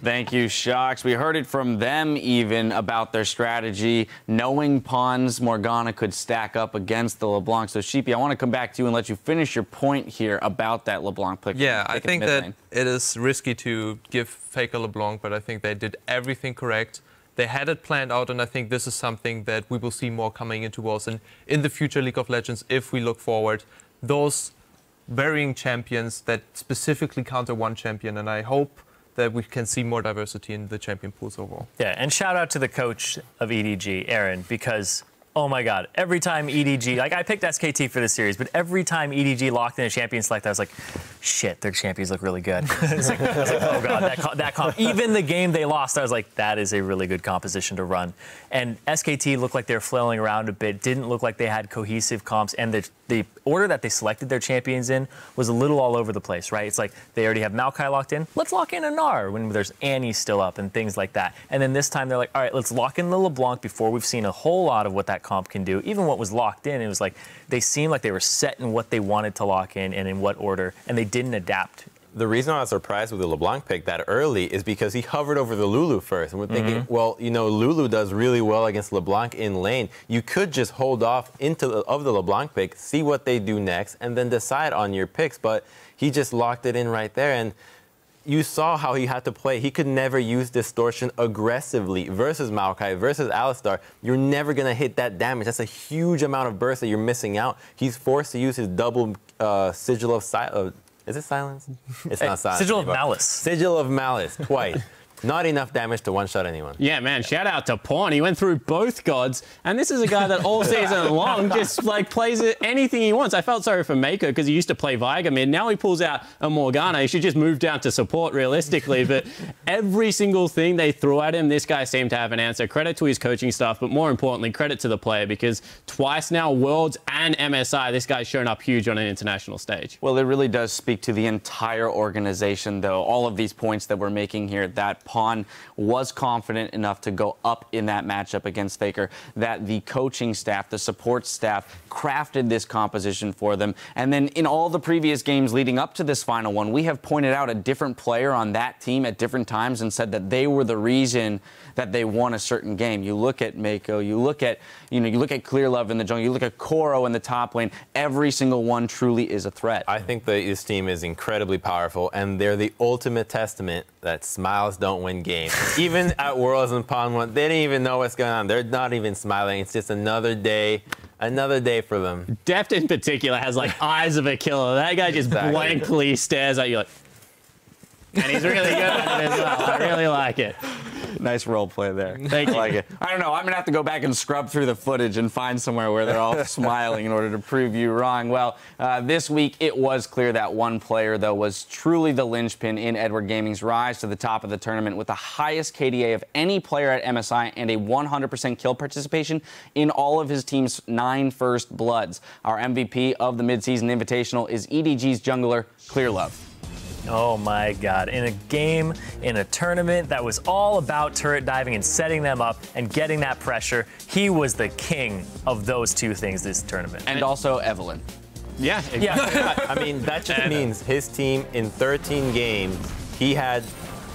Thank you, Shocks. We heard it from them even about their strategy, knowing pawns Morgana could stack up against the LeBlanc. So, Sheepy, I want to come back to you and let you finish your point here about that LeBlanc pick. Yeah, I think that it is risky to give Faker LeBlanc, but I think they did everything correct. They had it planned out, and I think this is something that we will see more coming into Worlds and in the future League of Legends if we look forward. Those varying champions that specifically counter one champion, and I hope that we can see more diversity in the champion pools overall. Yeah, and shout out to the coach of EDG, Aaron, because oh my God, every time EDG, like I picked SKT for this series, but every time EDG locked in a champion select, I was like, shit, their champions look really good. I was like, oh God, that comp. Even the game they lost, I was like, that is a really good composition to run. And SKT looked like they were flailing around a bit, didn't look like they had cohesive comps, and the order that they selected their champions in was a little all over the place, right? It's like they already have Maokai locked in, let's lock in a Gnar when there's Annie still up and things like that. And then this time they're like, all right, let's lock in the LeBlanc before we've seen a whole lot of what that comp can do. Even what was locked in, it was like they seemed like they were set in what they wanted to lock in and in what order, and they didn't adapt. The reason I was surprised with the LeBlanc pick that early is because he hovered over the Lulu first. And we're thinking, well, you know, Lulu does really well against LeBlanc in lane. You could just hold off of the LeBlanc pick, see what they do next, and then decide on your picks. But he just locked it in right there. And you saw how he had to play. He could never use distortion aggressively versus Maokai, versus Alistar. You're never going to hit that damage. That's a huge amount of burst that you're missing out. He's forced to use his double sigil of silence. Is it silence? It's not silence. Sigil of Malice. Sigil of Malice, twice. Not enough damage to one-shot anyone. Yeah, man, shout out to Pawn. He went through both gods, and this is a guy that all season long just, like, plays anything he wants. I felt sorry for Mako because he used to play Viger mid. Now he pulls out a Morgana. He should just move down to support, realistically. But every single thing they threw at him, this guy seemed to have an answer. Credit to his coaching staff, but more importantly, credit to the player, because twice now, Worlds and MSI, this guy's shown up huge on an international stage. Well, it really does speak to the entire organization, though. All of these points that we're making here, that Pawn was confident enough to go up in that matchup against Faker, that the coaching staff, the support staff, crafted this composition for them. And then in all the previous games leading up to this final one, we have pointed out a different player on that team at different times and said that they were the reason that they won a certain game. You look at Mako, you look at Clear Love in the jungle, you look at Koro in the top lane. Every single one truly is a threat. I think this team is incredibly powerful, and they're the ultimate testament that smiles don't win games. Even at Worlds and Pawn 1, they didn't even know what's going on. They're not even smiling. It's just another day for them. Deft in particular has like eyes of a killer. That guy just blankly stares at you like, and he's really good at it as well. I really like it. Nice role play there. Thank you. I like it. I don't know. I'm going to have to go back and scrub through the footage and find somewhere where they're all smiling in order to prove you wrong. Well, this week it was clear that one player, though, was truly the linchpin in Edward Gaming's rise to the top of the tournament with the highest KDA of any player at MSI and a 100% kill participation in all of his team's 9 First Bloods. Our MVP of the midseason invitational is EDG's jungler, Clear Love. Oh my God, in a game, in a tournament that was all about turret diving and setting them up and getting that pressure, he was the king of those two things this tournament. And also Evelyn. Yeah. Yeah. I mean, that just means his team in 13 games, he had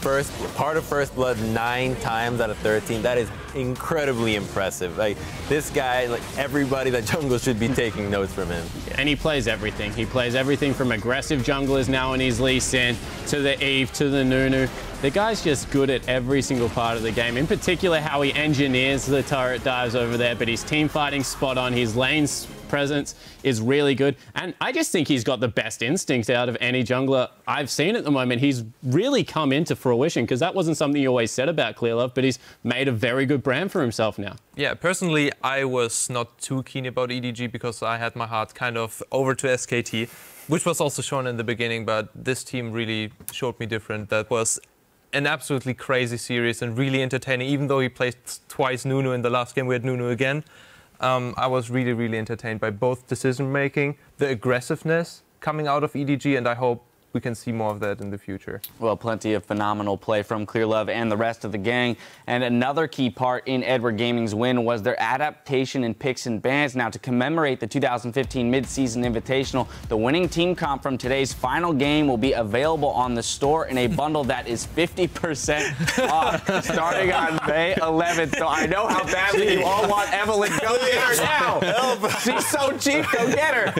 part of First Blood 9 times out of 13. That is incredibly impressive. Like, this guy, like, everybody that jungle should be taking notes from him. And he plays everything. He plays everything from aggressive junglers now in his Lee Sin to the Eve to the Nunu. The guy's just good at every single part of the game. In particular, how he engineers the turret dives over there, but his team fighting spot on, his lane's presence is really good. And I just think he's got the best instinct out of any jungler I've seen at the moment. He's really come into fruition, because that wasn't something you always said about Clear Love, but he's made a very good brand for himself now. Yeah, personally, I was not too keen about EDG because I had my heart kind of over to SKT, which was also shown in the beginning, but this team really showed me different. That was an absolutely crazy series and really entertaining. Even though he played twice Nunu in the last game, we had Nunu again. I was really entertained by both decision-making, the aggressiveness coming out of EDG, and I hope we can see more of that in the future. Well, plenty of phenomenal play from Clear Love and the rest of the gang. And another key part in Edward Gaming's win was their adaptation in picks and bans. Now, to commemorate the 2015 Mid-Season Invitational, the winning team comp from today's final game will be available on the store in a bundle that is 50% off starting on May 11th. So I know how badly you all want Evelyn. Go get her now. She's so cheap. Go get her.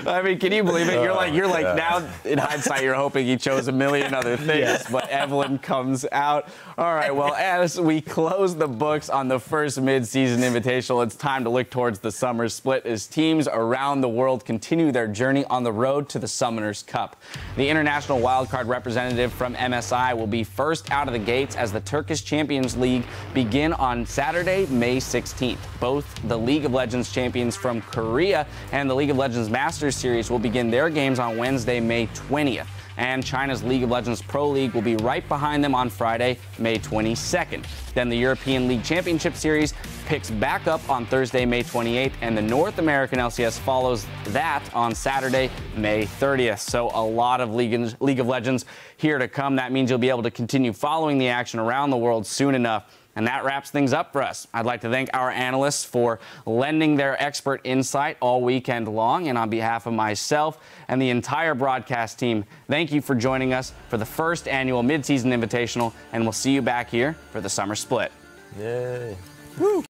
I mean, can you believe it? You're like now, in hindsight, you're hoping he chose a million other things, but Evelyn comes out. All right, well, as we close the books on the first mid-season invitational, it's time to look towards the summer split as teams around the world continue their journey on the road to the Summoners Cup. The international wildcard representative from MSI will be first out of the gates as the Turkish Champions League begin on Saturday, May 16th. Both the League of Legends champions from Korea and the League of Legends Masters Series will begin their games on Wednesday, May 20th. And China's League of Legends Pro League will be right behind them on Friday, May 22nd. Then the European League Championship Series picks back up on Thursday, May 28th, and the North American LCS follows that on Saturday, May 30th. So a lot of League of Legends here to come. That means you'll be able to continue following the action around the world soon enough. And that wraps things up for us. I'd like to thank our analysts for lending their expert insight all weekend long. And on behalf of myself and the entire broadcast team, thank you for joining us for the first annual Mid-Season Invitational. And we'll see you back here for the Summer Split. Yay. Woo.